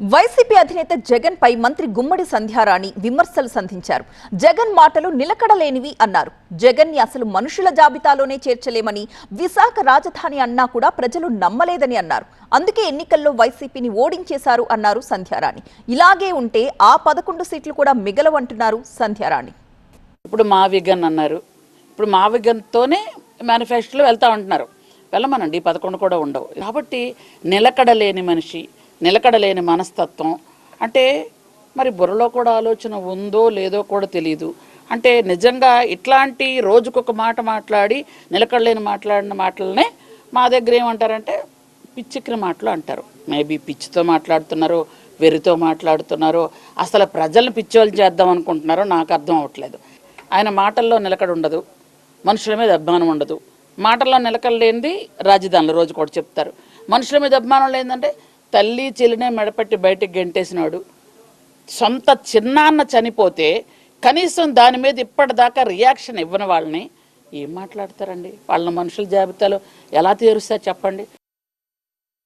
YCP అధినేత జగన్ పై మంత్రి గుమ్మడి సంధ్యారాణి విమర్శలు సంధించారు. జగన్ మాటలు నిలకడలేనివి అన్నారు. జగన్ ని అసలు మనుషుల జాబితాలోనే చేర్చలేమని, విశాఖ రాజధాని అన్నా కూడా ప్రజలు నమ్మలేదని అన్నారు. అందుకే ఎన్నికల్లో వైసీపీని ఓడించేశారు అన్నారు సంధ్యారాణి. ఇలాగే ఉంటే ఆ 11 సీట్లు కూడా మిగలవంటున్నారు సంధ్యారాణి. ఇప్పుడు మా విగన్ అన్నారు. ఇప్పుడు మా విగన్తోనే మేనిఫెస్టోలో వెళ్తా ఉంటున్నారు. వెళ్ళమనండి, 11 కూడా ఉండవు. కాబట్టి నిలకడలేని మనిషి, నిలకడలేని మనస్తత్వం అంటే మరి బుర్రలో కూడా ఆలోచన ఉందో లేదో కూడా తెలియదు. అంటే నిజంగా ఇట్లాంటి రోజుకొక మాట మాట్లాడి నిలకడలేని మాట్లాడిన మాటలనే మా దగ్గర ఏమంటారంటే పిచ్చెక్కిన మాటలు అంటారు. మేబీ పిచ్చితో మాట్లాడుతున్నారో, వెర్రితో మాట్లాడుతున్నారో, అసలు ప్రజలను పిచ్చోళ్ళు చేద్దాం అనుకుంటున్నారో నాకు అర్థం అవ్వట్లేదు. ఆయన మాటల్లో నిలకడ ఉండదు, మనుషుల మీద అభిమానం ఉండదు. మాటల్లో నిలకడ లేనిది రాజధానిలో రోజు కూడా చెప్తారు. మనుషుల మీద అభిమానం లేదంటే తల్లి చెల్లినే మెడపట్టి బయటికి గెంటేసినాడు. సొంత చిన్నాన్న చనిపోతే కనీసం దాని మీద ఇప్పటిదాకా రియాక్షన్ ఇవ్వని వాళ్ళని ఏం మాట్లాడతారండి? వాళ్ళ మనుషుల జాబితాలో ఎలా తీరుస్తారు చెప్పండి.